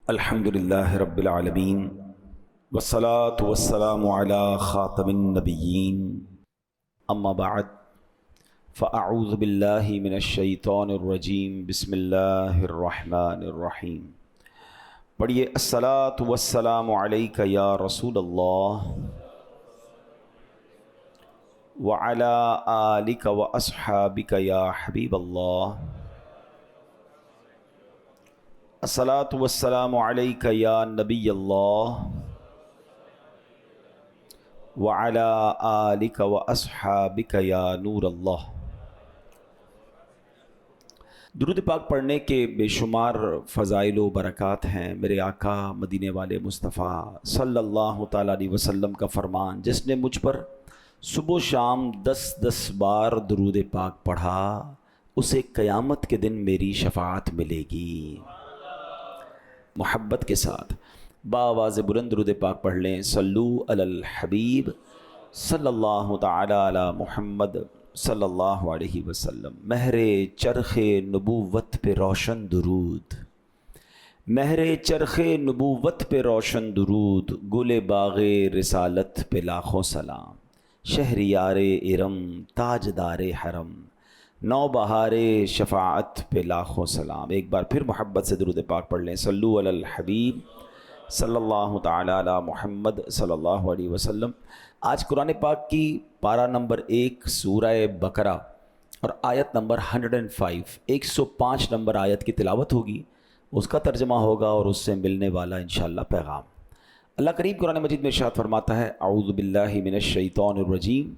الحمد للہ رب العالمین والصلاة والسلام علی خاتم النبیین اما بعد فاعوذ باللہ من الشیطان الرجیم بسم اللہ الرحمن الرحیم۔ پڑھیے الصلاۃ والسلام علیک یا رسول اللہ وعلی آلک واصحابک یا حبیب اللہ۔ الصلاۃ والسلام علیک یا نبی اللہ وعلی آلک واصحابک یا نور اللہ۔ درود پاک پڑھنے کے بے شمار فضائل و برکات ہیں۔ میرے آقا مدینے والے مصطفیٰ صلی اللہ تعالیٰ علیہ وسلم کا فرمان، جس نے مجھ پر صبح و شام 10 بار درود پاک پڑھا اسے قیامت کے دن میری شفاعت ملے گی۔ محبت کے ساتھ بآواز بلند درود پاک پڑھ لیں۔ صلو علی الحبیب صلی اللہ تعالی علی محمد صلی اللہ علیہ وسلم۔ مہر چرخ نبوت پہ روشن درود، مہر چرخ نبوت پہ روشن درود، گل باغ رسالت پہ لاکھوں سلام، شہریار ارم تاجدار حرم، نو بہار شفاعت پہ لاکھوں سلام۔ ایک بار پھر محبت سے درود پاک پڑھ لیں۔ صلو علی الحبیب صلی اللہ تعالی علی محمد صلی اللہ علیہ وسلم۔ آج قرآن پاک کی پارہ نمبر 1 سورہ بقرہ اور آیت نمبر 105 105 نمبر آیت کی تلاوت ہوگی، اس کا ترجمہ ہوگا اور اس سے ملنے والا انشاءاللہ پیغام۔ اللہ کریم قرآن مجید میں ارشاد فرماتا ہے، اعوذ باللہ من الشیطان الرجیم،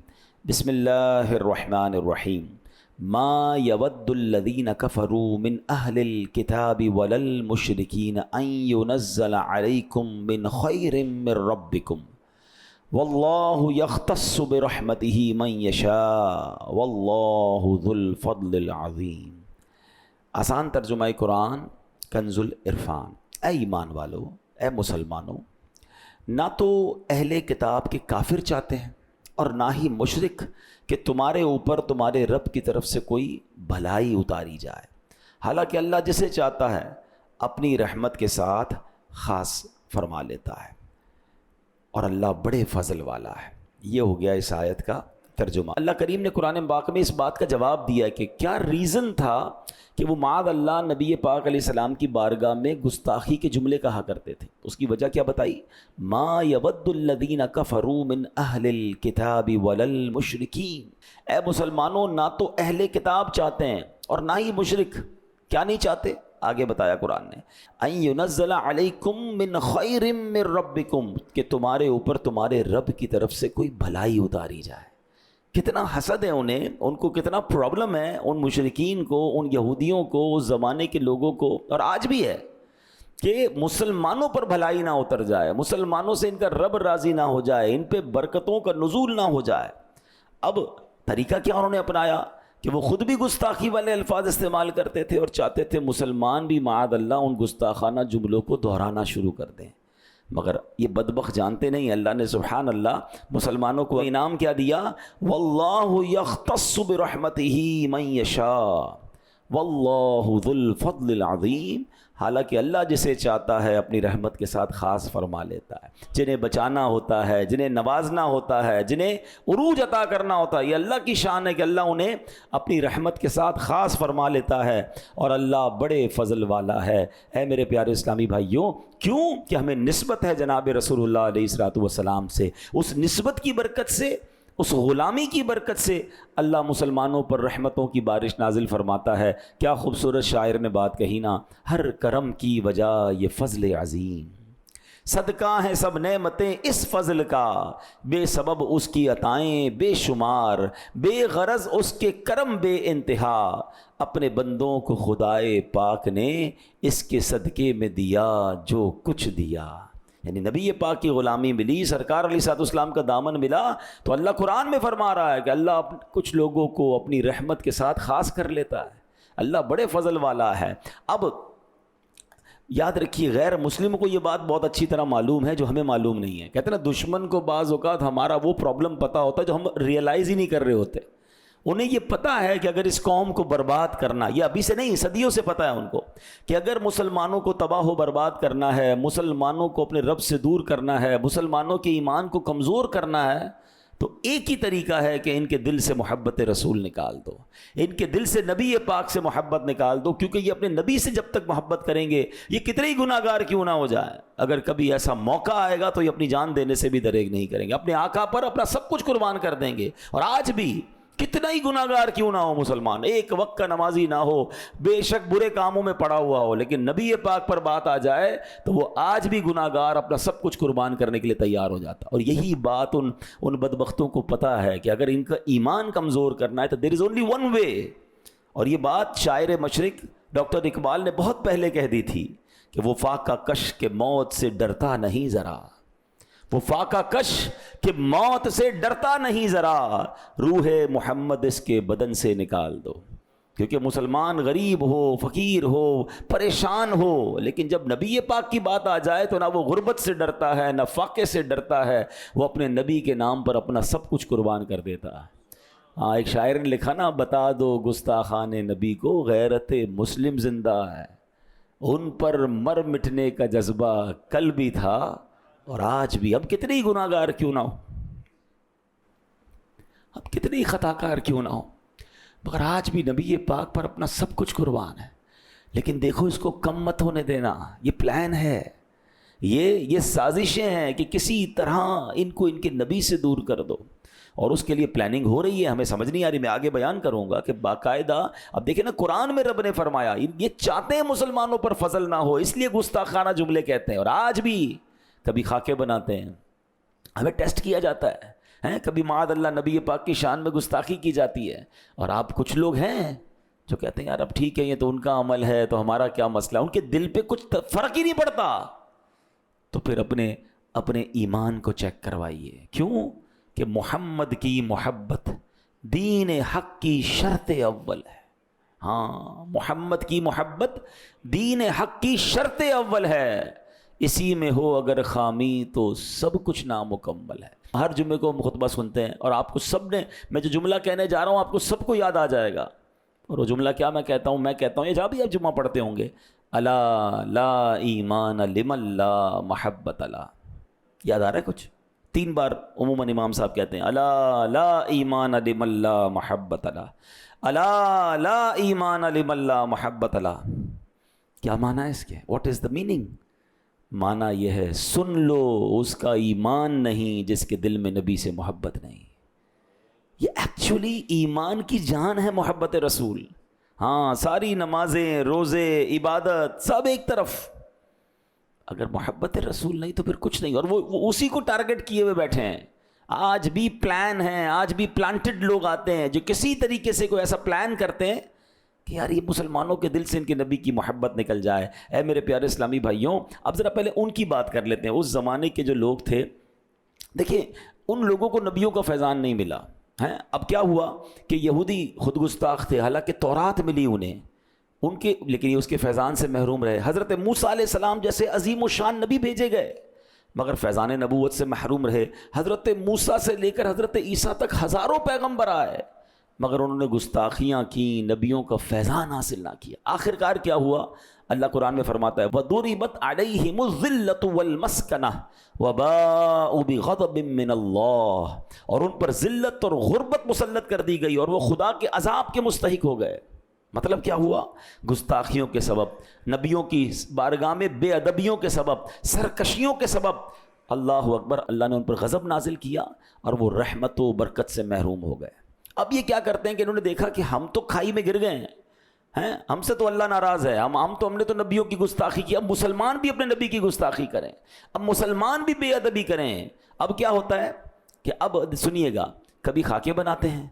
بسم اللہ الرحمن الرحیم۔ ما يود الذين كفروا من أهل الكتاب ولا المشركين أن ينزل عليكم من خير من ربكم والله يختص برحمته من يشاء والله ذو الفضل العظيم۔ آسان ترجمہ قرآن کنز العرفان۔ اے ایمان والو، اے مسلمانوں، نہ تو اہل کتاب کے کافر چاہتے ہیں اور نہ ہی مشرک کہ تمہارے اوپر تمہارے رب کی طرف سے کوئی بھلائی اتاری جائے، حالانکہ اللہ جسے چاہتا ہے اپنی رحمت کے ساتھ خاص فرما لیتا ہے، اور اللہ بڑے فضل والا ہے۔ یہ ہو گیا اس آیت کا ترجمہ۔ اللہ کریم نے قرآن پاک میں اس بات کا جواب دیا کہ کیا ریزن تھا کہ وہ معاذ اللہ نبی پاک علیہ السلام کی بارگاہ میں گستاخی کے جملے کہا کرتے تھے۔ اس کی وجہ کیا بتائی؟ ما یود الذین کفروا من اہل الکتاب ولا المشرکین۔ اے مسلمانوں، نہ تو اہل کتاب چاہتے ہیں اور نہ ہی مشرک۔ کیا نہیں چاہتے؟ آگے بتایا قرآن نے، ان ینزل علیکم من خیر من ربکم، کہ تمہارے اوپر تمہارے رب کی طرف سے کوئی بھلائی اتاری جائے۔ کتنا حسد ہے انہیں، ان کو کتنا پرابلم ہے، ان مشرکین کو، ان یہودیوں کو، اس زمانے کے لوگوں کو، اور آج بھی ہے، کہ مسلمانوں پر بھلائی نہ اتر جائے، مسلمانوں سے ان کا رب راضی نہ ہو جائے، ان پہ برکتوں کا نزول نہ ہو جائے۔ اب طریقہ کیا انہوں نے اپنایا کہ وہ خود بھی گستاخی والے الفاظ استعمال کرتے تھے اور چاہتے تھے مسلمان بھی معاذ اللہ ان گستاخانہ جملوں کو دہرانا شروع کر دیں، مگر یہ بدبخت جانتے نہیں، اللہ نے سبحان اللہ مسلمانوں کو انعام کیا دیا، واللہ یختص برحمتہ من یشاء واللہ ذو الفضل العظیم۔ حالانکہ اللہ جسے چاہتا ہے اپنی رحمت کے ساتھ خاص فرما لیتا ہے۔ جنہیں بچانا ہوتا ہے، جنہیں نوازنا ہوتا ہے، جنہیں عروج عطا کرنا ہوتا ہے، یہ اللہ کی شان ہے کہ اللہ انہیں اپنی رحمت کے ساتھ خاص فرما لیتا ہے، اور اللہ بڑے فضل والا ہے۔ اے میرے پیارے اسلامی بھائیوں، کیوں کہ ہمیں نسبت ہے جناب رسول اللہ علیہ الصلوۃ والسلام سے، اس نسبت کی برکت سے، اس غلامی کی برکت سے اللہ مسلمانوں پر رحمتوں کی بارش نازل فرماتا ہے۔ کیا خوبصورت شاعر نے بات کہی نا، ہر کرم کی وجہ یہ فضل عظیم، صدقہ ہیں سب نعمتیں اس فضل کا، بے سبب اس کی عطائیں بے شمار، بے غرض اس کے کرم بے انتہا، اپنے بندوں کو خدائے پاک نے اس کے صدقے میں دیا جو کچھ دیا۔ یعنی نبی پاک کی غلامی ملی، سرکار علیہ الصلوۃ والسلام کا دامن ملا، تو اللہ قرآن میں فرما رہا ہے کہ اللہ کچھ لوگوں کو اپنی رحمت کے ساتھ خاص کر لیتا ہے۔ اللہ بڑے فضل والا ہے۔ اب یاد رکھیے، غیر مسلم کو یہ بات بہت اچھی طرح معلوم ہے جو ہمیں معلوم نہیں ہے۔ کہتے ہیں نا، دشمن کو بعض اوقات ہمارا وہ پرابلم پتہ ہوتا ہے جو ہم ریئلائز ہی نہیں کر رہے ہوتے۔ انہیں یہ پتا ہے کہ اگر اس قوم کو برباد کرنا، یہ ابھی سے نہیں صدیوں سے پتا ہے ان کو، کہ اگر مسلمانوں کو تباہ و برباد کرنا ہے، مسلمانوں کو اپنے رب سے دور کرنا ہے، مسلمانوں کے ایمان کو کمزور کرنا ہے، تو ایک ہی طریقہ ہے کہ ان کے دل سے محبت رسول نکال دو، ان کے دل سے نبی پاک سے محبت نکال دو، کیونکہ یہ اپنے نبی سے جب تک محبت کریں گے، یہ کتنے ہی گناہ گار کیوں نہ ہو جائے، اگر کبھی ایسا موقع آئے گا تو یہ اپنی جان دینے سے بھی دریغ نہیں کریں گے، اپنے آقا پر اپنا سب کچھ قربان کر دیں گے۔ اور آج بھی کتنا ہی گناہ گار کیوں نہ ہو مسلمان، ایک وقت کا نمازی نہ ہو، بے شک برے کاموں میں پڑا ہوا ہو، لیکن نبی پاک پر بات آ جائے تو وہ آج بھی گناہ گار اپنا سب کچھ قربان کرنے کے لیے تیار ہو جاتا۔ اور یہی بات ان بدبختوں کو پتہ ہے کہ اگر ان کا ایمان کمزور کرنا ہے تو دیر از اونلی ون وے۔ اور یہ بات شاعر مشرق ڈاکٹر اقبال نے بہت پہلے کہہ دی تھی کہ وہ فاقہ کش کے موت سے ڈرتا نہیں ذرا، وہ فاقہ کش کہ موت سے ڈرتا نہیں ذرا، روح محمد اس کے بدن سے نکال دو۔ کیونکہ مسلمان غریب ہو، فقیر ہو، پریشان ہو، لیکن جب نبی پاک کی بات آ جائے تو نہ وہ غربت سے ڈرتا ہے، نہ فاقے سے ڈرتا ہے، وہ اپنے نبی کے نام پر اپنا سب کچھ قربان کر دیتا ہے۔ ہاں، ایک شاعر نے لکھا نا، بتا دو گستاخان نبی کو غیرت مسلم زندہ ہے، ان پر مر مٹنے کا جذبہ کل بھی تھا اور آج بھی۔ اب کتنے ہی گناہ گار کیوں نہ ہو، اب کتنے ہی خطا کار کیوں نہ ہو، مگر آج بھی نبی پاک پر اپنا سب کچھ قربان ہے۔ لیکن دیکھو اس کو کم مت ہونے دینا، یہ پلان ہے، یہ سازشیں ہیں کہ کسی طرح ان کو ان کے نبی سے دور کر دو، اور اس کے لیے پلاننگ ہو رہی ہے، ہمیں سمجھ نہیں آ رہی۔ میں آگے بیان کروں گا کہ باقاعدہ اب دیکھیں نا، قرآن میں رب نے فرمایا یہ چاہتے ہیں مسلمانوں پر فضل نہ ہو، اس لیے گستاخانہ جملے کہتے ہیں، اور آج بھی کبھی خاکے بناتے ہیں، ہمیں ٹیسٹ کیا جاتا ہے، کبھی معاذ اللہ نبی پاک کی شان میں گستاخی کی جاتی ہے، اور آپ کچھ لوگ ہیں جو کہتے ہیں یار اب ٹھیک ہے، یہ تو ان کا عمل ہے تو ہمارا کیا مسئلہ، ان کے دل پہ کچھ فرق ہی نہیں پڑتا۔ تو پھر اپنے ایمان کو چیک کروائیے، کیوں کہ محمد کی محبت دین حق کی شرط اول ہے۔ ہاں، محمد کی محبت دین حق کی شرط اول ہے، اسی میں ہو اگر خامی تو سب کچھ نامکمل ہے۔ ہر جمعے کو ہم خطبہ سنتے ہیں، اور آپ کو سب نے، میں جو جملہ کہنے جا رہا ہوں آپ کو سب کو یاد آ جائے گا، اور وہ جملہ کیا میں کہتا ہوں یہ جہاں بھی آپ جمعہ پڑھتے ہوں گے، الا لا ایمان لمن لا محبت لا۔ یاد آ رہا ہے کچھ؟ 3 بار عموماً امام صاحب کہتے ہیں، الا لا ایمان لمن لا محبت لا، الا لا ایمان لمن لا محبت لا۔ کیا معنی ہے اس کے؟ What is the meaning? معنی یہ ہے، سن لو اس کا ایمان نہیں جس کے دل میں نبی سے محبت نہیں۔ یہ ایکچولی ایمان کی جان ہے محبت رسول۔ ہاں، ساری نمازیں، روزے، عبادت سب ایک طرف، اگر محبت رسول نہیں تو پھر کچھ نہیں، اور وہ اسی کو ٹارگٹ کیے ہوئے بیٹھے ہیں۔ آج بھی پلان ہیں، آج بھی پلانٹڈ لوگ آتے ہیں جو کسی طریقے سے کوئی ایسا پلان کرتے ہیں کہ یار یہ مسلمانوں کے دل سے ان کے نبی کی محبت نکل جائے۔ اے میرے پیارے اسلامی بھائیوں، اب ذرا پہلے ان کی بات کر لیتے ہیں۔ اس زمانے کے جو لوگ تھے، دیکھیں ان لوگوں کو نبیوں کا فیضان نہیں ملا ہے۔ اب کیا ہوا کہ یہودی خود گستاخ تھے، حالانکہ تورات ملی انہیں، ان کے، لیکن یہ اس کے فیضان سے محروم رہے۔ حضرت موسیٰ علیہ السلام جیسے عظیم الشان نبی بھیجے گئے، مگر فیضان نبوت سے محروم رہے۔ حضرت موسیٰ سے لے کر حضرت عیسیٰ تک ہزاروں پیغمبر آئے، مگر انہوں نے گستاخیاں کی، نبیوں کا فیضان حاصل نہ کیا۔ آخر کار کیا ہوا؟ اللہ قرآن میں فرماتا ہے وَضُرِبَتْ عَلَيْهِمُ الذِّلَّةُ وَالْمَسْكَنَةُ وَبَاءُوا بِغَضَبٍ مِّنَ اللَّهِ، اور ان پر ذلت اور غربت مسلط کر دی گئی، اور وہ خدا کے عذاب کے مستحق ہو گئے۔ مطلب کیا ہوا؟ گستاخیوں کے سبب، نبیوں کی بارگاہ میں بے ادبیوں کے سبب، سرکشیوں کے سبب، اللہ اکبر، اللہ نے ان پر غضب نازل کیا اور وہ رحمت و برکت سے محروم ہو گئے۔ اب یہ کیا کرتے ہیں کہ انہوں نے دیکھا کہ ہم تو کھائی میں گر گئے ہیں، ہم سے تو اللہ ناراض ہے، ہم نے تو نبیوں کی گستاخی کی، اب مسلمان بھی اپنے نبی کی گستاخی کریں، اب مسلمان بھی بے ادبی کریں۔ اب کیا ہوتا ہے کہ اب سنیے گا، کبھی خاکے بناتے ہیں،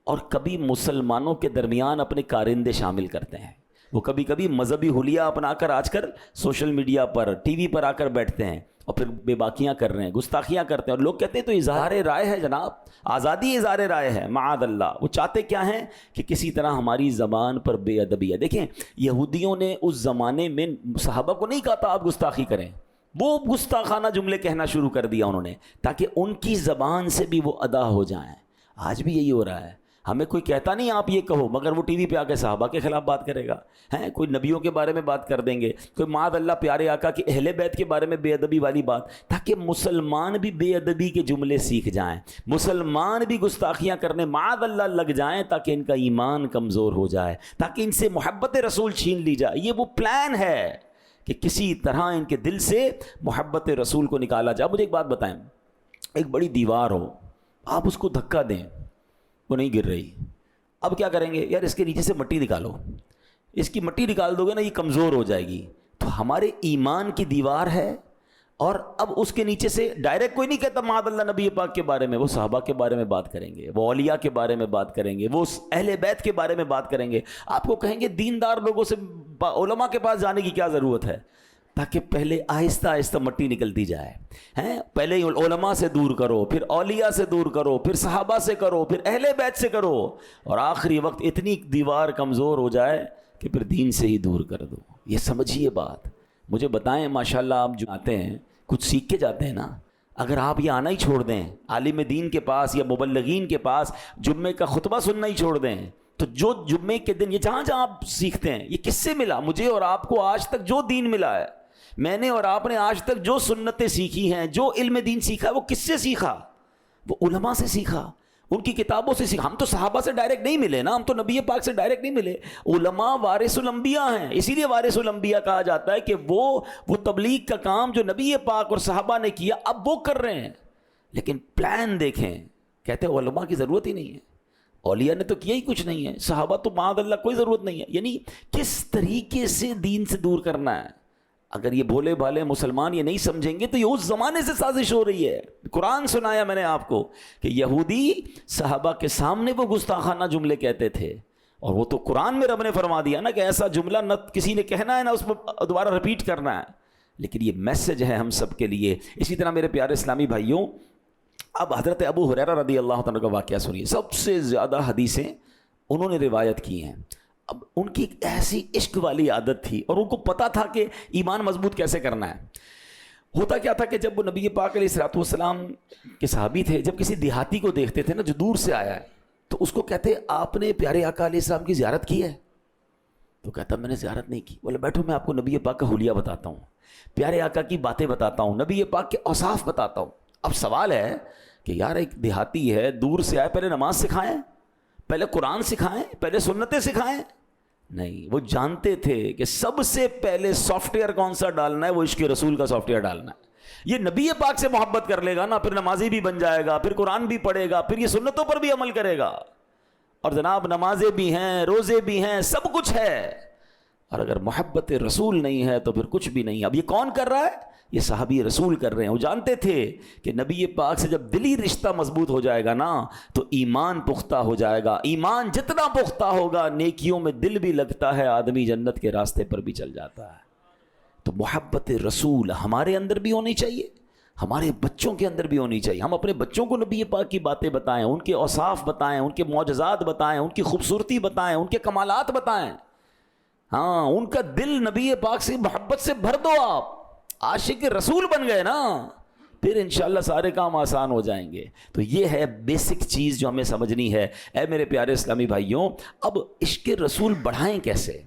اور کبھی مسلمانوں کے درمیان اپنے کارندے شامل کرتے ہیں۔ وہ کبھی کبھی مذہبی حلیہ اپنا کر آج کل سوشل میڈیا پر، ٹی وی پر آ کر بیٹھتے ہیں، اور پھر بے باکیاں کر رہے ہیں، گستاخیاں کرتے ہیں، اور لوگ کہتے ہیں تو اظہار رائے ہے جناب، آزادی اظہار رائے ہے، معاذ اللہ۔ وہ چاہتے کیا ہیں کہ کسی طرح ہماری زبان پر بے ادبی ہے۔ دیکھیں یہودیوں نے اس زمانے میں صحابہ کو نہیں کہا تھا آپ گستاخی کریں، وہ گستاخانہ جملے کہنا شروع کر دیا انہوں نے، تاکہ ان کی زبان سے بھی وہ ادا ہو جائیں۔ آج بھی یہی ہو رہا ہے، ہمیں کوئی کہتا نہیں آپ یہ کہو، مگر وہ ٹی وی پہ آ کے صحابہ کے خلاف بات کرے گا، ہیں کوئی نبیوں کے بارے میں بات کر دیں گے، کوئی معاذ اللہ پیارے آقا کی اہل بیت کے بارے میں بے ادبی والی بات، تاکہ مسلمان بھی بے ادبی کے جملے سیکھ جائیں، مسلمان بھی گستاخیاں کرنے معاذ اللہ لگ جائیں، تاکہ ان کا ایمان کمزور ہو جائے، تاکہ ان سے محبت رسول چھین لی جائے۔ یہ وہ پلان ہے کہ کسی طرح ان کے دل سے محبت رسول کو نکالا جائے۔ مجھے ایک بات بتائیں، ایک بڑی دیوار ہو، آپ اس کو دھکا دیں، وہ نہیں گر رہی، اب کیا کریں گے؟ یار اس کے نیچے سے مٹی نکالو، اس کی مٹی نکال دو گے نا یہ کمزور ہو جائے گی۔ تو ہمارے ایمان کی دیوار ہے، اور اب اس کے نیچے سے ڈائریکٹ کوئی نہیں کہتا معاذ اللہ نبی پاک کے بارے میں، وہ صحابہ کے بارے میں بات کریں گے، وہ اولیاء کے بارے میں بات کریں گے، وہ اہل بیت کے بارے میں بات کریں گے۔ آپ کو کہیں گے دیندار لوگوں سے علماء کے پاس جانے کی کیا ضرورت ہے؟ تاکہ پہلے آہستہ آہستہ مٹی نکلتی جائے، ہیں پہلے علماء سے دور کرو، پھر اولیاء سے دور کرو، پھر صحابہ سے کرو، پھر اہل بیت سے کرو، اور آخری وقت اتنی دیوار کمزور ہو جائے کہ پھر دین سے ہی دور کر دو۔ یہ سمجھیے بات۔ مجھے بتائیں، ماشاءاللہ آپ جو آتے ہیں کچھ سیکھ کے جاتے ہیں نا، اگر آپ یہ آنا ہی چھوڑ دیں عالم دین کے پاس یا مبلغین کے پاس، جمعے کا خطبہ سننا ہی چھوڑ دیں، تو جو جمعے کے دن یہ جہاں جہاں آپ سیکھتے ہیں، یہ کس سے ملا؟ مجھے اور آپ کو آج تک جو دین ملا ہے، میں نے اور آپ نے آج تک جو سنتیں سیکھی ہیں، جو علم دین سیکھا ہے، وہ کس سے سیکھا؟ وہ علماء سے سیکھا، ان کی کتابوں سے سیکھا۔ ہم تو صحابہ سے ڈائریکٹ نہیں ملے نا، ہم تو نبی پاک سے ڈائریکٹ نہیں ملے۔ علماء وارث الانبیاء ہیں، اسی لیے وارث الانبیاء کہا جاتا ہے کہ وہ تبلیغ کا کام جو نبی پاک اور صحابہ نے کیا اب وہ کر رہے ہیں۔ لیکن پلان دیکھیں، کہتے ہیں علماء کی ضرورت ہی نہیں ہے، اولیاء نے تو کیا ہی کچھ نہیں ہے، صحابہ تو معاذ اللہ کوئی ضرورت نہیں ہے۔ یعنی کس طریقے سے دین سے دور کرنا ہے۔ اگر یہ بھولے بھالے مسلمان یہ نہیں سمجھیں گے تو یہ اس زمانے سے سازش ہو رہی ہے۔ قرآن سنایا میں نے آپ کو کہ یہودی صحابہ کے سامنے وہ گستاخانہ جملے کہتے تھے، اور وہ تو قرآن میں رب نے فرما دیا نا کہ ایسا جملہ نہ کسی نے کہنا ہے نہ اس پر دوبارہ رپیٹ کرنا ہے۔ لیکن یہ میسج ہے ہم سب کے لیے۔ اسی طرح میرے پیارے اسلامی بھائیوں، اب حضرت ابو ہریرہ رضی اللہ تعالیٰ کا واقعہ سنیے۔ سب سے زیادہ حدیثیں انہوں نے روایت کی ہیں۔ اب ان کی ایک ایسی عشق والی عادت تھی، اور ان کو پتا تھا کہ ایمان مضبوط کیسے کرنا ہے۔ ہوتا کیا تھا کہ جب وہ نبی پاک علیہ الصلوۃ والسلام کے صحابی تھے، جب کسی دیہاتی کو دیکھتے تھے نا جو دور سے آیا ہے، تو اس کو کہتے آپ نے پیارے آقا علیہ السلام کی زیارت کی ہے؟ تو کہتا میں نے زیارت نہیں کی۔ بولے بیٹھو میں آپ کو نبی پاک کا حلیہ بتاتا ہوں، پیارے آقا کی باتیں بتاتا ہوں، نبی پاک کے اوصاف بتاتا ہوں۔ اب سوال ہے کہ یار ایک دیہاتی ہے، دور سے آئے، پہلے نماز سکھائیں، پہلے قرآن سکھائیں، پہلے سنتیں سکھائیں؟ نہیں، وہ جانتے تھے کہ سب سے پہلے سافٹ ویئر کون سا ڈالنا ہے، وہ عشق رسول کا سافٹ ویئر ڈالنا ہے۔ یہ نبی پاک سے محبت کر لے گا نا، پھر نمازی بھی بن جائے گا، پھر قرآن بھی پڑھے گا، پھر یہ سنتوں پر بھی عمل کرے گا، اور جناب نمازیں بھی ہیں، روزے بھی ہیں، سب کچھ ہے۔ اور اگر محبت رسول نہیں ہے تو پھر کچھ بھی نہیں۔ اب یہ کون کر رہا ہے؟ یہ صحابی رسول کر رہے ہیں۔ وہ جانتے تھے کہ نبی پاک سے جب دلی رشتہ مضبوط ہو جائے گا نا تو ایمان پختہ ہو جائے گا۔ ایمان جتنا پختہ ہوگا، نیکیوں میں دل بھی لگتا ہے، آدمی جنت کے راستے پر بھی چل جاتا ہے۔ تو محبت رسول ہمارے اندر بھی ہونی چاہیے، ہمارے بچوں کے اندر بھی ہونی چاہیے۔ ہم اپنے بچوں کو نبی پاک کی باتیں بتائیں، ان کے اوصاف بتائیں، ان کے معجزات بتائیں، ان کی خوبصورتی بتائیں، ان کے کمالات بتائیں۔ ہاں، ان کا دل نبی پاک سے محبت سے بھر دو۔ آپ عاشق رسول بن گئے نا، پھر انشاءاللہ سارے کام آسان ہو جائیں گے۔ تو یہ ہے بیسک چیز جو ہمیں سمجھنی ہے۔ اے میرے پیارے اسلامی بھائیوں، اب عشق رسول بڑھائیں کیسے؟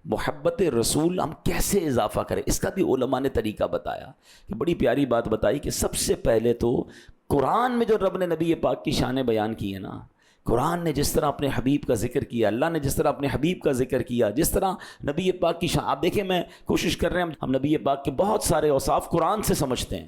محبت رسول ہم کیسے اضافہ کریں؟ اس کا بھی علماء نے طریقہ بتایا، کہ بڑی پیاری بات بتائی کہ سب سے پہلے تو قرآن میں جو رب نے نبی پاک کی شانیں بیان کی ہیں نا، قرآن نے جس طرح اپنے حبیب کا ذکر کیا، اللہ نے جس طرح اپنے حبیب کا ذکر کیا، جس طرح نبی پاک کی شان، آپ دیکھیں میں کوشش کر رہے ہیں ہم نبی پاک کے بہت سارے اوصاف قرآن سے سمجھتے ہیں،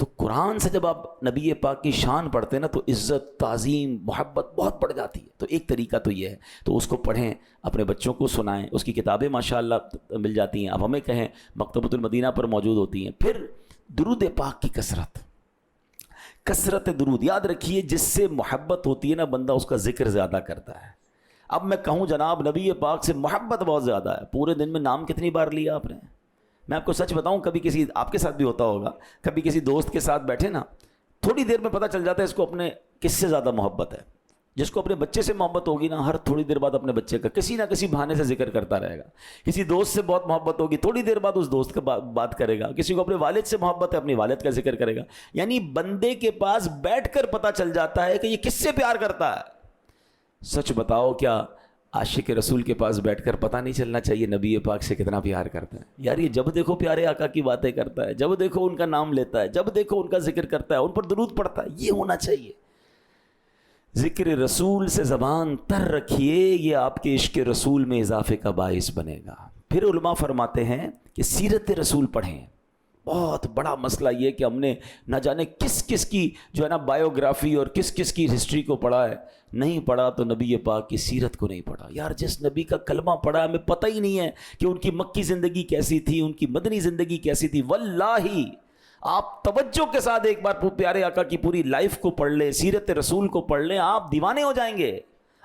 تو قرآن سے جب آپ نبی پاک کی شان پڑھتے ہیں نا تو عزت، تعظیم، محبت بہت بڑھ جاتی ہے۔ تو ایک طریقہ تو یہ ہے، تو اس کو پڑھیں، اپنے بچوں کو سنائیں، اس کی کتابیں ماشاءاللہ مل جاتی ہیں، اب ہمیں کہیں مکتبۃ المدینہ پر موجود ہوتی ہیں۔ پھر درود پاک کی کثرت درود، یاد رکھیے جس سے محبت ہوتی ہے نا بندہ اس کا ذکر زیادہ کرتا ہے۔ اب میں کہوں جناب نبی پاک سے محبت بہت زیادہ ہے، پورے دن میں نام کتنی بار لیا آپ نے؟ میں آپ کو سچ بتاؤں، کبھی کسی آپ کے ساتھ بھی ہوتا ہوگا، کبھی کسی دوست کے ساتھ بیٹھے نا، تھوڑی دیر میں پتہ چل جاتا ہے اس کو اپنے کس سے زیادہ محبت ہے۔ جس کو اپنے بچے سے محبت ہوگی نا، ہر تھوڑی دیر بعد اپنے بچے کا کسی نہ کسی بہانے سے ذکر کرتا رہے گا۔ کسی دوست سے بہت محبت ہوگی، تھوڑی دیر بعد اس دوست کا بات کرے گا۔ کسی کو اپنے والد سے محبت ہے، اپنی والد کا ذکر کرے گا۔ یعنی بندے کے پاس بیٹھ کر پتہ چل جاتا ہے کہ یہ کس سے پیار کرتا ہے۔ سچ بتاؤ کیا عاشق رسول کے پاس بیٹھ کر پتہ نہیں چلنا چاہیے نبی پاک سے کتنا پیار کرتا ہے؟ یار یہ جب دیکھو پیارے آقا کی باتیں کرتا ہے، جب دیکھو ان کا نام لیتا ہے، جب دیکھو ان کا ذکر کرتا ہے، ان پر درود پڑھتا ہے، یہ ہونا چاہیے۔ ذکر رسول سے زبان تر رکھیے، یہ آپ کے عشق رسول میں اضافے کا باعث بنے گا۔ پھر علماء فرماتے ہیں کہ سیرت رسول پڑھیں۔ بہت بڑا مسئلہ یہ کہ ہم نے نہ جانے کس کس کی جو ہے نا بایوگرافی اور کس کس کی ہسٹری کو پڑھا ہے، نہیں پڑھا تو نبی پاک کی سیرت کو نہیں پڑھا۔ یار جس نبی کا کلمہ پڑھا ہمیں پتہ ہی نہیں ہے کہ ان کی مکی زندگی کیسی تھی، ان کی مدنی زندگی کیسی تھی۔ واللہ آپ توجہ کے ساتھ ایک بار پیارے آقا کی پوری لائف کو پڑھ لیں، سیرت رسول کو پڑھ لیں، آپ دیوانے ہو جائیں گے،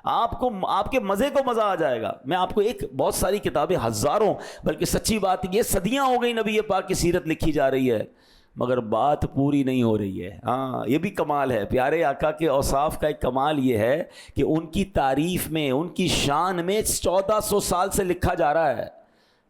آپ کے مزے کو مزہ آ جائے گا۔ میں آپ کو ایک بہت ساری کتابیں، ہزاروں، بلکہ سچی بات یہ صدیاں ہو گئی نبی پاک کی سیرت لکھی جا رہی ہے، مگر بات پوری نہیں ہو رہی ہے۔ ہاں یہ بھی کمال ہے، پیارے آقا کے اوصاف کا ایک کمال یہ ہے کہ ان کی تعریف میں، ان کی شان میں 1400 سال سے لکھا جا رہا ہے،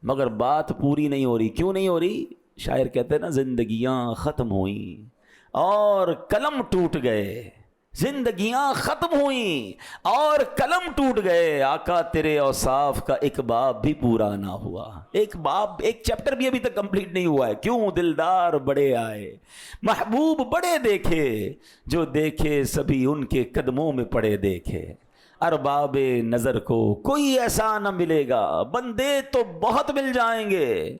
مگر بات پوری نہیں ہو رہی۔ کیوں نہیں ہو رہی؟ شاعر کہتے ہیں نا، زندگیاں ختم ہوئیں اور قلم ٹوٹ گئے، زندگیاں ختم ہوئیں اور قلم ٹوٹ گئے، آقا تیرے اوصاف کا ایک باب بھی پورا نہ ہوا۔ ایک چیپٹر بھی ابھی تک کمپلیٹ نہیں ہوا ہے۔ کیوں؟ دلدار بڑے آئے، محبوب بڑے دیکھے، جو دیکھے سبھی ان کے قدموں میں پڑے دیکھے، ارباب نظر کو کوئی ایسا نہ ملے گا، بندے تو بہت مل جائیں گے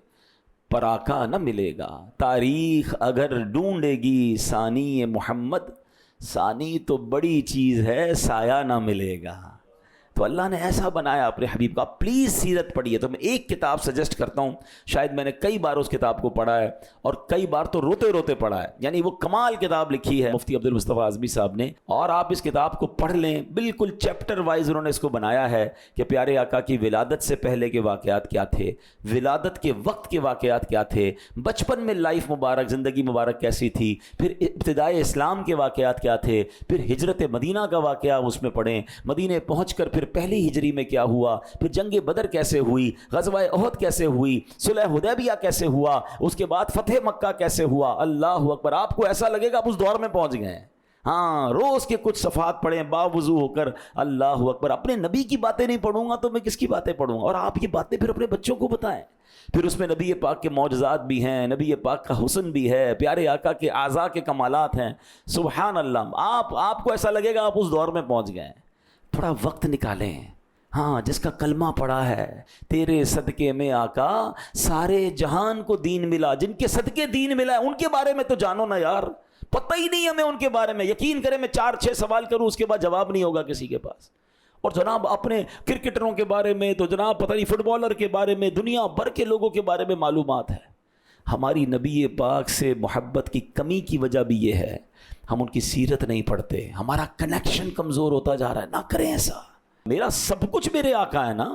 پر آقا نہ ملے گا۔ تاریخ اگر ڈھونڈے گی ثانی محمد، ثانی تو بڑی چیز ہے، سایہ نہ ملے گا۔ تو اللہ نے ایسا بنایا اپنے حبیب کا۔ پلیز سیرت پڑھیے۔ تو میں ایک کتاب سجیسٹ کرتا ہوں، شاید میں نے کئی بار اس کتاب کو پڑھا ہے اور کئی بار تو روتے روتے پڑھا ہے، یعنی وہ کمال کتاب لکھی ہے مفتی عبد المصطفیٰ اعظمی صاحب نے، اور آپ اس کتاب کو پڑھ لیں۔ بالکل چیپٹر وائز انہوں نے اس کو بنایا ہے کہ پیارے آقا کی ولادت سے پہلے کے واقعات کیا تھے، ولادت کے وقت کے واقعات کیا تھے، بچپن میں لائف مبارک، زندگی مبارک کیسی تھی، پھر ابتدائے اسلام کے واقعات کیا تھے، پھر ہجرت مدینہ کا واقعہ اس میں پڑھیں، مدینہ پہنچ کر پھر پہلی ہجری میں کیا ہوا، پھر جنگ بدر کیسے ہوئی، غزوہ احد کیسے ہوئی، صلح حدیبیہ کیسے ہوا، اس کے بعد فتح مکہ کیسے ہوا۔ اللہ اکبر! آپ کو ایسا لگے گا آپ اس دور میں پہنچ گئے ہیں۔ ہاں روز کے کچھ صفحات پڑھیں باوضو ہو کر۔ اللہ اکبر! اپنے نبی کی باتیں نہیں پڑھوں گا تو میں کس کی باتیں پڑھوں گا؟ اور آپ یہ باتیں پھر اپنے بچوں کو بتائیں۔ پھر اس میں نبی پاک کے معجزات بھی ہیں، نبی پاک کا حسن بھی ہے، پیارے آقا کے اعضاء کے کمالات ہیں۔ سبحان اللہ! آپ کو ایسا لگے گا آپ اس دور میں پہنچ گئے ہیں۔ تھوڑا وقت نکالیں۔ ہاں جس کا کلمہ پڑھا ہے، تیرے صدقے میں آقا سارے جہان کو دین ملا، جن کے صدقے دین ملا ہے ان کے بارے میں تو جانو نا یار، پتہ ہی نہیں ہمیں ان کے بارے میں۔ یقین کریں میں 4-6 سوال کروں اس کے بعد جواب نہیں ہوگا کسی کے پاس۔ اور جناب اپنے کرکٹروں کے بارے میں تو جناب پتہ نہیں، فٹ بالر کے بارے میں، دنیا بھر کے لوگوں کے بارے میں معلومات ہے۔ ہماری نبی پاک سے محبت کی کمی کی وجہ بھی یہ ہے، ہم ان کی سیرت نہیں پڑھتے، ہمارا کنیکشن کمزور ہوتا جا رہا ہے۔ نہ کریں ایسا۔ میرا سب کچھ میرے آقا ہے نا،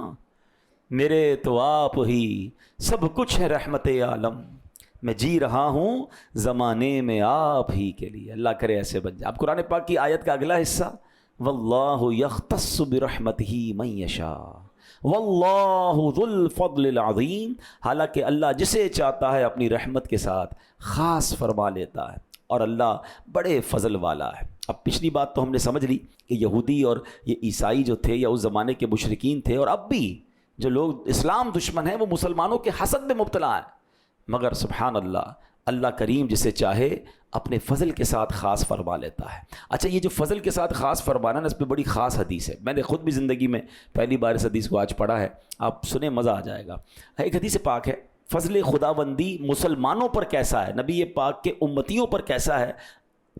میرے تو آپ ہی سب کچھ ہے رحمت عالم، میں جی رہا ہوں زمانے میں آپ ہی کے لیے۔ اللہ کرے ایسے بن جائے۔ اب قرآن پاک کی آیت کا اگلا حصہ، واللہ یختص برحمتہ من یشاء واللہ ذو الفضل العظیم، حالانکہ اللہ جسے چاہتا ہے اپنی رحمت کے ساتھ خاص فرما لیتا ہے، اور اللہ بڑے فضل والا ہے۔ اب پچھلی بات تو ہم نے سمجھ لی کہ یہودی اور یہ عیسائی جو تھے یا اس زمانے کے مشرکین تھے، اور اب بھی جو لوگ اسلام دشمن ہیں وہ مسلمانوں کے حسد میں مبتلا ہیں، مگر سبحان اللہ، اللہ کریم جسے چاہے اپنے فضل کے ساتھ خاص فرما لیتا ہے۔ اچھا یہ جو فضل کے ساتھ خاص فرمانا نا، اس پہ بڑی خاص حدیث ہے، میں نے خود بھی زندگی میں پہلی بار اس حدیث کو آج پڑھا ہے، آپ سنیں مزہ آ جائے گا۔ ایک حدیث پاک ہے، فضل خداوندی مسلمانوں پر کیسا ہے، نبی پاک کے امتیوں پر کیسا ہے،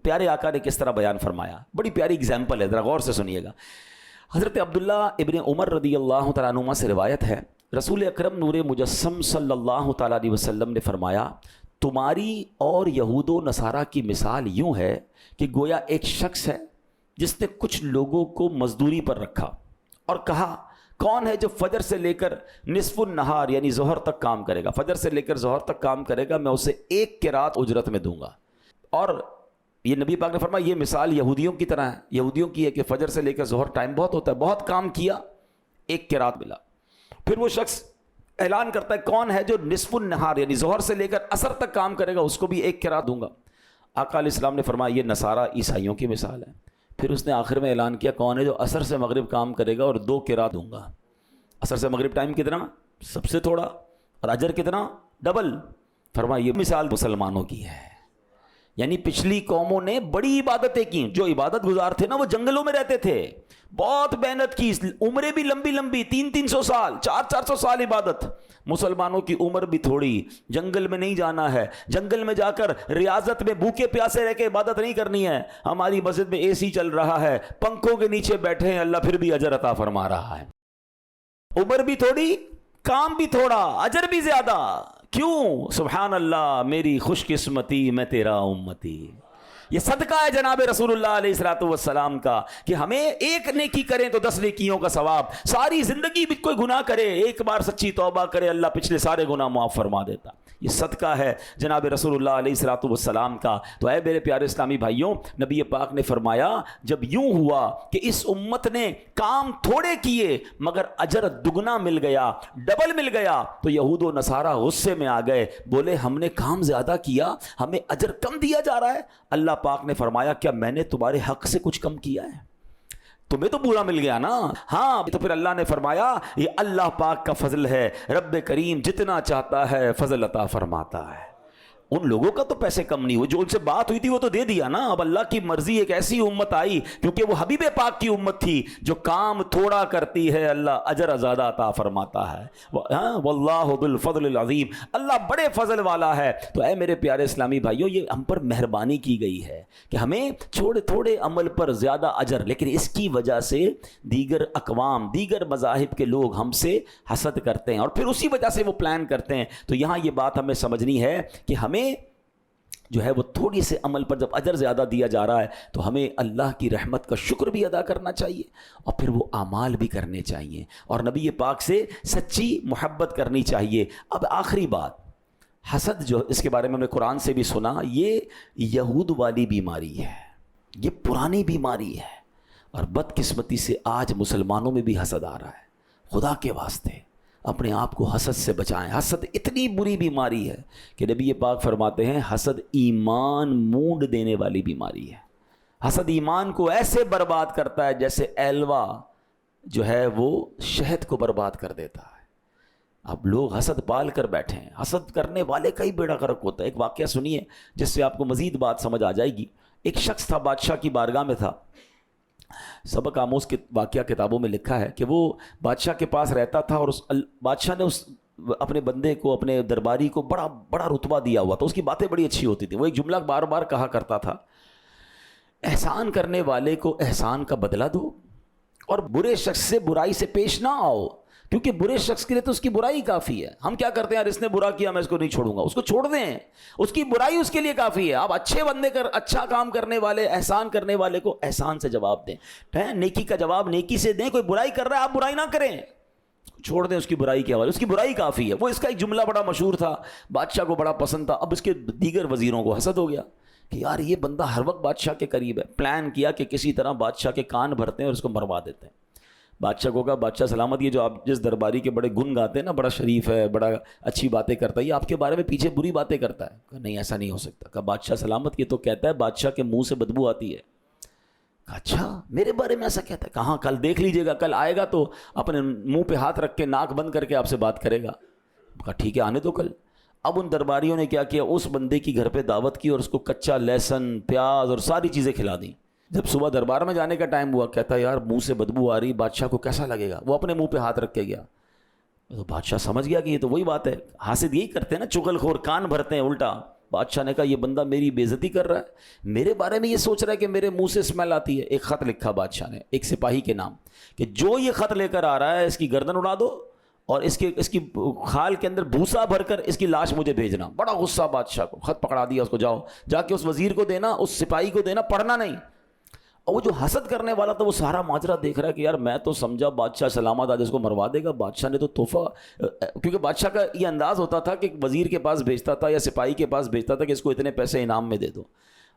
پیارے آقا نے کس طرح بیان فرمایا۔ بڑی پیاری اگزامپل ہے، ذرا غور سے سنیے گا۔ حضرت عبداللہ ابن عمر رضی اللہ تعالیٰ عنہما سے روایت ہے، رسول اکرم نور مجسم صلی اللہ تعالیٰ علیہ وسلم نے فرمایا، تمہاری اور یہود و نصارہ کی مثال یوں ہے کہ گویا ایک شخص ہے جس نے کچھ لوگوں کو مزدوری پر رکھا اور کہا، کون ہے جو فجر سے لے کر نصف النہار یعنی ظہر تک کام کرے گا، فجر سے لے کر ظہر تک کام کرے گا، میں اسے 1 قرات اجرت میں دوں گا۔ اور یہ نبی پاک نے فرمایا یہ مثال یہودیوں کی طرح ہے، یہودیوں کی ہے کہ فجر سے لے کر ظہر ٹائم بہت ہوتا ہے، بہت کام کیا، 1 قرات ملا۔ پھر وہ شخص اعلان کرتا ہے، کون ہے جو نصف النہار یعنی ظہر سے لے کر عصر تک کام کرے گا، اس کو بھی 1 قرات دوں گا۔ آقا علیہ السلام نے فرمایا یہ نصارہ عیسائیوں کی مثال ہے۔ پھر اس نے آخر میں اعلان کیا کون ہے جو عصر سے مغرب کام کرے گا اور 2 قرات دوں گا. عصر سے مغرب ٹائم کتنا؟ سب سے تھوڑا. اور اجر کتنا؟ ڈبل. فرمایا یہ مثال مسلمانوں کی ہے. یعنی پچھلی قوموں نے بڑی عبادتیں کی. جو عبادت گزار تھے نا وہ جنگلوں میں رہتے تھے, بہت محنت کی, عمریں بھی لمبی لمبی, 300 سال 400 سال عبادت. مسلمانوں کی عمر بھی تھوڑی, جنگل میں نہیں جانا ہے, جنگل میں جا کر ریاضت میں بھوکے پیاسے رہ کے عبادت نہیں کرنی ہے. ہماری مسجد میں AC چل رہا ہے, پنکھوں کے نیچے بیٹھے ہیں, اللہ پھر بھی اجر عطا فرما رہا ہے. عمر بھی تھوڑی, کام بھی تھوڑا, اجر بھی زیادہ. کیوں؟ سبحان اللہ, میری خوش قسمتی میں تیرا امتی. یہ صدقہ ہے جناب رسول اللہ علیہ الصلوۃ والسلام کا کہ ہمیں ایک نیکی کریں تو 10 نیکیوں کا ثواب. ساری زندگی بھی کوئی گناہ کرے, ایک بار سچی توبہ کرے, اللہ پچھلے سارے گناہ معاف فرما دیتا. یہ صدقہ ہے جناب رسول اللہ علیہ الصلوۃ والسلام کا. تو اے میرے پیارے اسلامی بھائیوں, نبی پاک نے فرمایا جب یوں ہوا کہ اس امت نے کام تھوڑے کیے مگر اجر دگنا مل گیا, ڈبل مل گیا, تو یہود و نصارہ غصے میں آ گئے, بولے ہم نے کام زیادہ کیا, ہمیں اجر کم دیا جا رہا ہے. اللہ پاک نے فرمایا کیا میں نے تمہارے حق سے کچھ کم کیا ہے؟ تمہیں تو پورا مل گیا نا. ہاں, تو پھر اللہ نے فرمایا یہ اللہ پاک کا فضل ہے, رب کریم جتنا چاہتا ہے فضل عطا فرماتا ہے. ان لوگوں کا تو پیسے کم نہیں ہوئے, جو ان سے بات ہوئی تھی وہ تو دے دیا نا. اب اللہ کی مرضی, ایک ایسی امت آئی کیونکہ وہ حبیب پاک کی امت تھی جو کام تھوڑا کرتی ہے, اللہ اجر زیادہ عطا فرماتا ہے. واللہ ذو الفضل العظیم, اللہ بڑے فضل والا ہے. تو اے میرے پیارے اسلامی بھائیوں, یہ ہم پر مہربانی کی گئی ہے کہ ہمیں تھوڑے عمل پر زیادہ اجر, لیکن اس کی وجہ سے دیگر اقوام, دیگر مذاہب کے لوگ ہم سے حسد کرتے ہیں اور پھر اسی وجہ سے وہ پلان کرتے ہیں. تو یہاں یہ بات ہمیں سمجھنی ہے کہ ہمیں جو ہے وہ تھوڑی سے عمل پر جب اجر زیادہ دیا جا رہا ہے تو ہمیں اللہ کی رحمت کا شکر بھی ادا کرنا چاہیے اور پھر وہ اعمال بھی کرنے چاہیے اور نبی پاک سے سچی محبت کرنی چاہیے. اب آخری بات, حسد جو اس کے بارے میں ہم نے قرآن سے بھی سنا, یہ یہود والی بیماری ہے, یہ پرانی بیماری ہے اور بدقسمتی سے آج مسلمانوں میں بھی حسد آ رہا ہے. خدا کے واسطے اپنے آپ کو حسد سے بچائیں. حسد اتنی بری بیماری ہے کہ نبی پاک فرماتے ہیں حسد ایمان مونڈ دینے والی بیماری ہے. حسد ایمان کو ایسے برباد کرتا ہے جیسے ایلوا جو ہے وہ شہد کو برباد کر دیتا ہے. اب لوگ حسد پال کر بیٹھے ہیں, حسد کرنے والے کا ہی بیڑا غرق ہوتا ہے. ایک واقعہ سنیے جس سے آپ کو مزید بات سمجھ آ جائے گی. ایک شخص تھا, بادشاہ کی بارگاہ میں تھا. سبق آموز کے واقعہ کتابوں میں لکھا ہے کہ وہ بادشاہ کے پاس رہتا تھا اور بادشاہ نے اس اپنے بندے کو, اپنے درباری کو بڑا رتبہ دیا ہوا. تو اس کی باتیں بڑی اچھی ہوتی تھی. وہ ایک جملہ بار بار کہا کرتا تھا, احسان کرنے والے کو احسان کا بدلہ دو اور برے شخص سے برائی سے پیش نہ آؤ, کیونکہ برے شخص کے لیے تو اس کی برائی کافی ہے. ہم کیا کرتے ہیں, یار اس نے برا کیا میں اس کو نہیں چھوڑوں گا, اس کو چھوڑ دیں, اس کی برائی اس کے لیے کافی ہے. آپ اچھے بندے اچھا کام کرنے والے, احسان کرنے والے کو احسان سے جواب دیں, نیکی کا جواب نیکی سے دیں. کوئی برائی کر رہا ہے آپ برائی نہ کریں, چھوڑ دیں اس کی برائی کے حوالے, اس کی برائی کافی ہے. وہ اس کا ایک جملہ بڑا مشہور تھا, بادشاہ کو بڑا پسند تھا. اب اس کے دیگر وزیروں کو حسد ہو گیا کہ یار یہ بندہ ہر وقت بادشاہ کے قریب ہے. پلان کیا کہ کسی طرح بادشاہ کے کان بھرتے ہیں اور اس کو مروا دیتے ہیں. بادشاہ کو کہا بادشاہ سلامت, یہ جو آپ جس درباری کے بڑے گن گاتے ہیں نا, بڑا شریف ہے, بڑا اچھی باتیں کرتا ہے, یہ آپ کے بارے میں پیچھے بری باتیں کرتا ہے. کہا نہیں ایسا نہیں ہو سکتا. کہا بادشاہ سلامت, یہ تو کہتا ہے بادشاہ کے منہ سے بدبو آتی ہے. کہا اچھا میرے بارے میں ایسا کہتا ہے. کہاں, کل دیکھ لیجیے گا, کل آئے گا تو اپنے منہ پہ ہاتھ رکھ کے ناک بند کر کے آپ سے بات کرے گا. کہا ٹھیک ہے آنے دو کل. اب ان درباریوں نے کیا کیا, اس بندے کی گھر پہ دعوت کی اور اس کو کچا لہسن, پیاز اور ساری چیزیں کھلا دیں. جب صبح دربار میں جانے کا ٹائم ہوا, کہتا ہے یار منہ سے بدبو آ رہی, بادشاہ کو کیسا لگے گا. وہ اپنے منہ پہ ہاتھ رکھ کے گیا. تو بادشاہ سمجھ گیا کہ یہ تو وہی بات ہے, حاسد یہی کرتے ہیں نا, چغل خور, کان بھرتے ہیں الٹا. بادشاہ نے کہا یہ بندہ میری بے عزتی کر رہا ہے, میرے بارے میں یہ سوچ رہا ہے کہ میرے منہ سے اسمیل آتی ہے. ایک خط لکھا بادشاہ نے ایک سپاہی کے نام کہ جو یہ خط لے کر آ رہا ہے اس کی گردن اڑا دو اور اس کی خال کے اندر بھوسا بھر کر اس کی لاش مجھے بھیجنا. بڑا غصہ بادشاہ کو, خط پکڑا دیا اس کو, جاؤ جا کے اس وزیر کو دینا, اس سپاہی کو دینا, پڑھنا نہیں. اور وہ جو حسد کرنے والا تھا وہ سارا ماجرا دیکھ رہا ہے کہ یار میں تو سمجھا بادشاہ سلامت آج اس کو مروا دے گا. بادشاہ نے تو تحفہ, کیونکہ بادشاہ کا یہ انداز ہوتا تھا کہ وزیر کے پاس بھیجتا تھا یا سپاہی کے پاس بھیجتا تھا کہ اس کو اتنے پیسے انعام میں دے دو.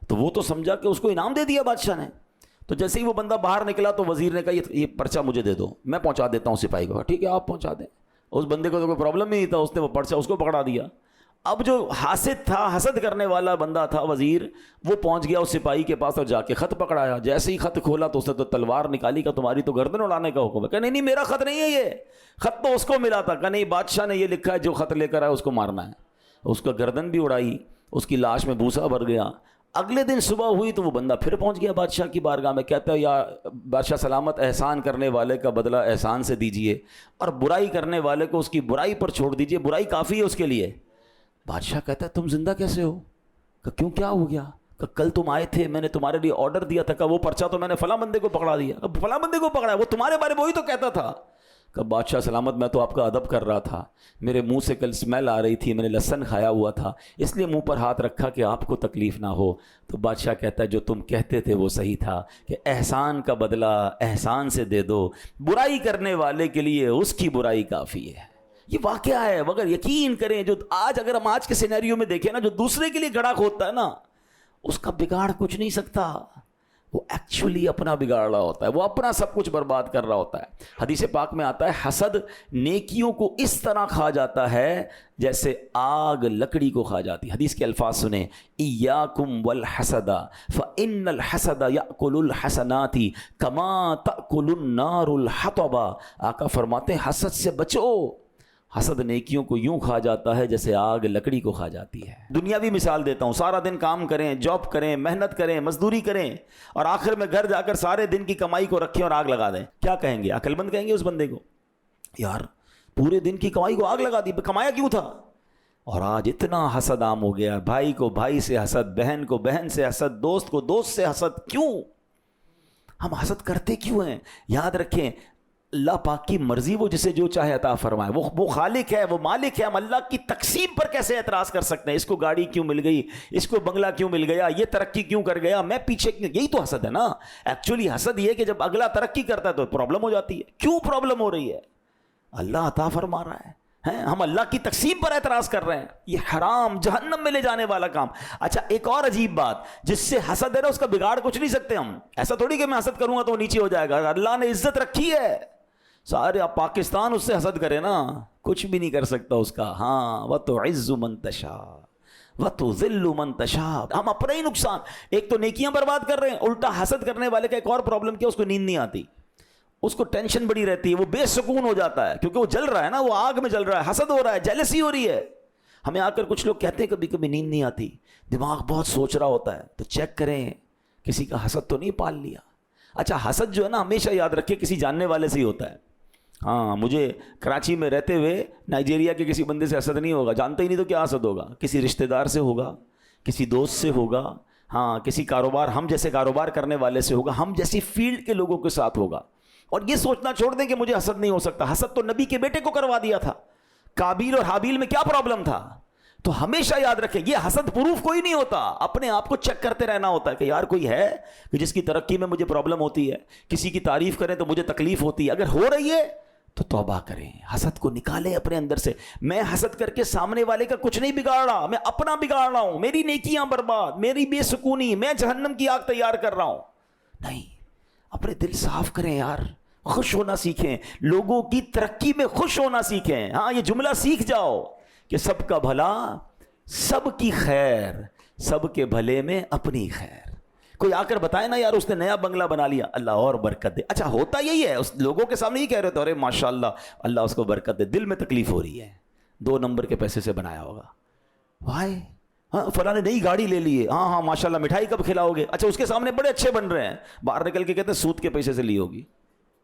تو وہ تو سمجھا کہ اس کو انعام دے دیا بادشاہ نے. تو جیسے ہی وہ بندہ باہر نکلا تو وزیر نے کہا یہ پرچہ مجھے دے دو, میں پہنچا دیتا ہوں سپاہی کو. ٹھیک ہے آپ پہنچا دیں. اس بندے کو تو کوئی پرابلم نہیں تھا, اس نے وہ پرچہ اس کو پکڑا دیا. اب جو حاسد تھا، حسد کرنے والا بندہ تھا وزیر، وہ پہنچ گیا اس سپاہی کے پاس اور جا کے خط پکڑایا. جیسے ہی خط کھولا تو اس نے تو تلوار نکالی، کہ تمہاری تو گردن اڑانے کا حکم ہے. کہ نہیں نہیں میرا خط نہیں ہے، یہ خط تو اس کو ملا تھا. کہ نہیں بادشاہ نے یہ لکھا ہے جو خط لے کر آیا اس کو مارنا ہے. اس کا گردن بھی اڑائی، اس کی لاش میں بھوسا بھر گیا. اگلے دن صبح ہوئی تو وہ بندہ پھر پہنچ گیا بادشاہ کی بارگاہ میں. کہتا ہے یا بادشاہ سلامت، احسان کرنے والے کا بدلہ احسان سے دیجئے اور برائی کرنے والے کو اس کی برائی پر چھوڑ دیجئے، برائی کافی ہے اس کے لیے. بادشاہ کہتا ہے تم زندہ کیسے ہو؟ کہ کیوں کیا ہو گیا؟ کہ کل تم آئے تھے، میں نے تمہارے لیے آرڈر دیا تھا، کہ وہ پرچہ تو میں نے فلاں بندے کو پکڑا دیا. کہ فلاں بندے کو پکڑا ہے، وہ تمہارے بارے میں وہی تو کہتا تھا. کہ بادشاہ سلامت میں تو آپ کا ادب کر رہا تھا، میرے منہ سے کل اسمیل آ رہی تھی، میں نے لہسن کھایا ہوا تھا، اس لیے منہ پر ہاتھ رکھا کہ آپ کو تکلیف نہ ہو. تو بادشاہ کہتا ہے جو تم کہتے تھے وہ صحیح تھا، کہ احسان کا بدلہ احسان سے دے دو، برائی کرنے والے کے لیے اس کی برائی کافی ہے. یہ واقعہ ہے. مگر یقین کریں جو آج، اگر ہم آج کے سینیریو میں دیکھیں نا، جو دوسرے کے لیے گڑھا کھودتا ہے نا، اس کا بگاڑ کچھ نہیں سکتا. وہ ایکچولی اپنا بگاڑ رہا ہوتا ہے، وہ اپنا سب کچھ برباد کر رہا ہوتا ہے. حدیث پاک میں آتا ہے حسد نیکیوں کو اس طرح کھا جاتا ہے جیسے آگ لکڑی کو کھا جاتی ہے. حدیث کے الفاظ سنیں، ایاکم والحسد فإن الحسد یأکل الحسنات کما تأکل النار الحطب. آقا فرماتے ہیں حسد سے بچو، حسد نیکیوں کو یوں کھا جاتا ہے جیسے آگ لکڑی کو کھا جاتی ہے. دنیاوی مثال دیتا ہوں، سارا دن کام کریں، جاب کریں، محنت کریں، مزدوری کریں، اور آخر میں گھر جا کر سارے دن کی کمائی کو رکھیں اور آگ لگا دیں. کیا کہیں گے؟ عقل مند کہیں گے اس بندے کو، یار پورے دن کی کمائی کو آگ لگا دی، کمایا کیوں تھا؟ اور آج اتنا حسد عام ہو گیا، بھائی کو بھائی سے حسد، بہن کو بہن سے حسد، دوست کو دوست سے حسد. کیوں ہم حسد کرتے کیوں ہیں؟ یاد رکھیں اللہ پاک کی مرضی، وہ جسے جو چاہے عطا فرمائے، وہ خالق ہے، وہ مالک ہے. ہم اللہ کی تقسیم پر کیسے اعتراض کر سکتے ہیں؟ اس کو گاڑی کیوں مل گئی، اس کو بنگلہ کیوں مل گیا، یہ ترقی کیوں کر گیا، میں پیچھے کیوں؟ یہی تو حسد ہے نا. ایکچولی حسد یہ کہ جب اگلا ترقی کرتا ہے تو پرابلم ہو جاتی ہے. کیوں پرابلم ہو رہی ہے؟ اللہ عطا فرما رہا ہے، ہم اللہ کی تقسیم پر اعتراض کر رہے ہیں. یہ حرام، جہنم میں لے جانے والا کام. اچھا ایک اور عجیب بات، جس سے حسد ہے نا، اس کا بگاڑ کچھ نہیں سکتے ہم. ایسا تھوڑی کہ میں حسد کروں گا تو وہ نیچے ہو جائے گا. اللہ نے عزت رکھی ہے، سارے پاکستان اس سے حسد کرے نا، کچھ بھی نہیں کر سکتا اس کا. ہاں وَتُعِزُّ مَن تَشَاءُ وَتُذِلُّ مَن تَشَاءُ. ہم اپنا ہی نقصان، ایک تو نیکیاں برباد کر رہے ہیں، الٹا حسد کرنے والے کا ایک اور پرابلم کیا، اس کو نیند نہیں آتی، اس کو ٹینشن بڑی رہتی ہے، وہ بے سکون ہو جاتا ہے، کیونکہ وہ جل رہا ہے نا، وہ آگ میں جل رہا ہے، حسد ہو رہا ہے، جیلسی ہو رہی ہے. ہمیں آ کر کچھ لوگ کہتے ہیں کبھی کبھی نیند نہیں آتی، دماغ بہت سوچ رہا ہوتا ہے. تو چیک کریں کسی کا حسد تو نہیں پال لیا. اچھا حسد جو ہے نا، ہمیشہ یاد رکھے کسی جاننے والے سے ہی ہوتا ہے. ہاں مجھے کراچی میں رہتے ہوئے نائجیریا کے کسی بندے سے حسد نہیں ہوگا، جانتا ہی نہیں تو کیا حسد ہوگا؟ کسی رشتہ دار سے ہوگا، کسی دوست سے ہوگا، ہاں کسی کاروبار، ہم جیسے کاروبار کرنے والے سے ہوگا، ہم جیسی فیلڈ کے لوگوں کے ساتھ ہوگا. اور یہ سوچنا چھوڑ دیں کہ مجھے حسد نہیں ہو سکتا. حسد تو نبی کے بیٹے کو کروا دیا تھا. قابیل اور حابیل میں کیا پرابلم تھا؟ تو ہمیشہ یاد رکھیں یہ حسد پروف کوئی نہیں ہوتا، اپنے آپ کو چیک کرتے رہنا ہوتا ہے کہ یار کوئی ہے کہ جس کی ترقی میں مجھے پرابلم ہوتی ہے، کسی کی تعریف کریں تو مجھے تکلیف ہوتی ہے. اگر ہو رہی ہے تو توبہ کریں، حسد کو نکالیں اپنے اندر سے. میں حسد کر کے سامنے والے کا کچھ نہیں بگاڑ رہا، میں اپنا بگاڑ رہا ہوں، میری نیکیاں برباد، میری بے سکونی، میں جہنم کی آگ تیار کر رہا ہوں. نہیں، اپنے دل صاف کریں یار، خوش ہونا سیکھیں، لوگوں کی ترقی میں خوش ہونا سیکھیں. ہاں یہ جملہ سیکھ جاؤ کہ سب کا بھلا، سب کی خیر، سب کے بھلے میں اپنی خیر. کوئی آ کر بتائے نا یار اس نے نیا بنگلہ بنا لیا، اللہ اور برکت دے. اچھا ہوتا یہی ہے، اس لوگوں کے سامنے ہی کہہ رہے تھے ارے ماشاءاللہ اللہ اس کو برکت دے، دل میں تکلیف ہو رہی ہے، 2 نمبر کے پیسے سے بنایا ہوگا. بھائی ہاں فلاں نے نئی گاڑی لے لی ہے، ہاں ہاں ماشاءاللہ مٹھائی کب کھلاؤ گے؟ اچھا اس کے سامنے بڑے اچھے بن رہے ہیں، باہر نکل کے کہتے ہیں سود کے پیسے سے لی ہوگی.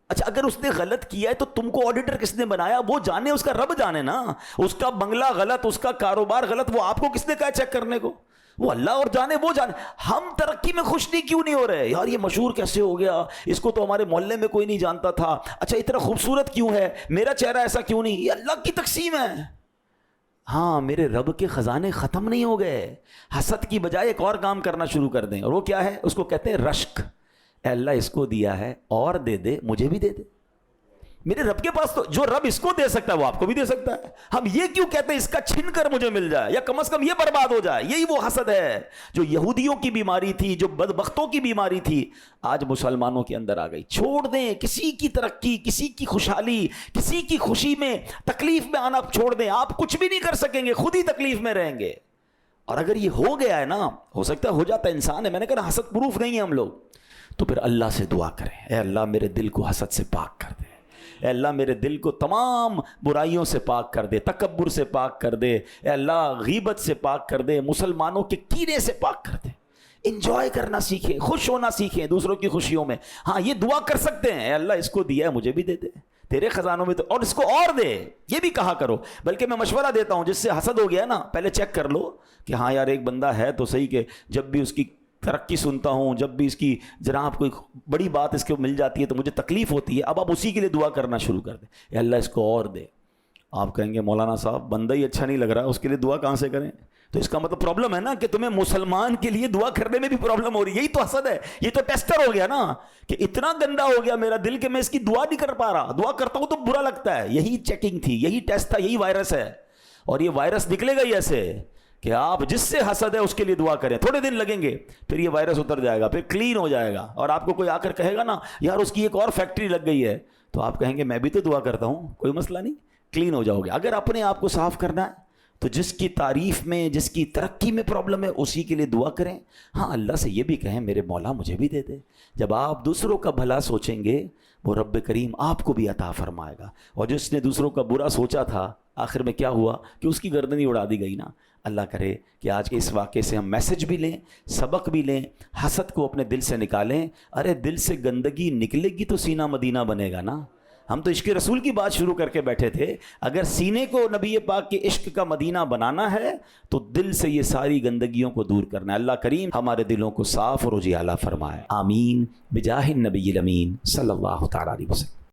اچھا اگر اس نے غلط کیا ہے تو تم کو آڈیٹر کس نے بنایا؟ وہ جانے، اس کا رب جانے نا. اس کا بنگلہ غلط، اس کا کاروبار غلط، وہ آپ کو کس نے کہا چیک کرنے کو؟ وہ اللہ اور جانے، وہ جانے. ہم ترقی میں خوش نہیں کیوں نہیں ہو رہے؟ یار یہ مشہور کیسے ہو گیا، اس کو تو ہمارے محلے میں کوئی نہیں جانتا تھا. اچھا اتنا خوبصورت کیوں ہے، میرا چہرہ ایسا کیوں نہیں؟ یہ اللہ کی تقسیم ہے. ہاں میرے رب کے خزانے ختم نہیں ہو گئے. حسد کی بجائے ایک اور کام کرنا شروع کر دیں، اور وہ کیا ہے؟ اس کو کہتے ہیں رشک. اے اللہ اس کو دیا ہے اور دے دے، مجھے بھی دے دے. میرے رب کے پاس تو جو رب اس کو دے سکتا ہے وہ آپ کو بھی دے سکتا ہے. ہم یہ کیوں کہتے ہیں اس کا چھن کر مجھے مل جائے یا کم از کم یہ برباد ہو جائے؟ یہی وہ حسد ہے جو یہودیوں کی بیماری تھی, جو بدبختوں کی بیماری تھی, آج مسلمانوں کے اندر آ گئی. چھوڑ دیں کسی کی ترقی, کسی کی خوشحالی, کسی کی خوشی میں تکلیف میں آنا چھوڑ دیں. آپ کچھ بھی نہیں کر سکیں گے, خود ہی تکلیف میں رہیں گے. اور اگر یہ ہو گیا ہے نا, ہو سکتا ہے ہو جاتا ہے, انسان ہے, میں نے کہا حسد پروف نہیں ہے ہم لوگ, تو پھر اللہ سے دعا کریں, اے اللہ میرے دل کو حسد سے پاک کر دے, اے اللہ میرے دل کو تمام برائیوں سے پاک کر دے, تکبر سے پاک کر دے, اے اللہ غیبت سے پاک کر دے, مسلمانوں کے کینے سے پاک کر دے. انجوائے کرنا سیکھیں, خوش ہونا سیکھیں دوسروں کی خوشیوں میں. ہاں یہ دعا کر سکتے ہیں, اے اللہ اس کو دیا ہے مجھے بھی دے دے, تیرے خزانوں میں تو, اور اس کو اور دے, یہ بھی کہا کرو. بلکہ میں مشورہ دیتا ہوں, جس سے حسد ہو گیا نا, پہلے چیک کر لو کہ ہاں یار ایک بندہ ہے تو صحیح, کہ جب بھی اس کی ترقی سنتا ہوں, جب بھی اس کی جناب کوئی بڑی بات اس کو مل جاتی ہے تو مجھے تکلیف ہوتی ہے. اب آپ اسی کے لیے دعا کرنا شروع کر دیں, اے اللہ اس کو اور دے. آپ کہیں گے مولانا صاحب بندہ ہی اچھا نہیں لگ رہا, اس کے لیے دعا کہاں سے کریں؟ تو اس کا مطلب پرابلم ہے نا کہ تمہیں مسلمان کے لیے دعا کرنے میں بھی پرابلم ہو رہی ہے. یہی تو حسد ہے, یہ تو ٹیسٹر ہو گیا نا, کہ اتنا گندا ہو گیا میرا دل کہ میں اس کی دعا نہیں کر پا رہا, دعا کرتا ہوں تو برا لگتا ہے. یہی چیکنگ تھی, یہی ٹیسٹ تھا, یہی وائرس ہے. اور یہ وائرس نکلے گا ہی ایسے کہ آپ جس سے حسد ہے اس کے لیے دعا کریں. تھوڑے دن لگیں گے, پھر یہ وائرس اتر جائے گا, پھر کلین ہو جائے گا. اور آپ کو کوئی آ کر کہے گا نا یار اس کی ایک اور فیکٹری لگ گئی ہے, تو آپ کہیں گے میں بھی تو دعا کرتا ہوں, کوئی مسئلہ نہیں, کلین ہو جاؤ گے. اگر اپنے آپ کو صاف کرنا ہے تو جس کی تعریف میں, جس کی ترقی میں پرابلم ہے اسی کے لیے دعا کریں. ہاں اللہ سے یہ بھی کہیں میرے مولا مجھے بھی دے دے. جب آپ دوسروں کا بھلا سوچیں گے وہ رب کریم آپ کو بھی عطا فرمائے گا. اور جس نے دوسروں کا برا سوچا تھا آخر میں کیا ہوا کہ اس کی گردن ہی اڑا دی گئی نا. اللہ کرے کہ آج کے اس واقعے سے ہم میسج بھی لیں, سبق بھی لیں, حسد کو اپنے دل سے نکالیں. ارے دل سے گندگی نکلے گی تو سینہ مدینہ بنے گا نا. ہم تو عشق رسول کی بات شروع کر کے بیٹھے تھے. اگر سینے کو نبی پاک کے عشق کا مدینہ بنانا ہے تو دل سے یہ ساری گندگیوں کو دور کرنا ہے. اللہ کریم ہمارے دلوں کو صاف اور اجالا فرمائے. آمین بجاہ النبی الامین صلی اللہ تعالی علیہ وسلم.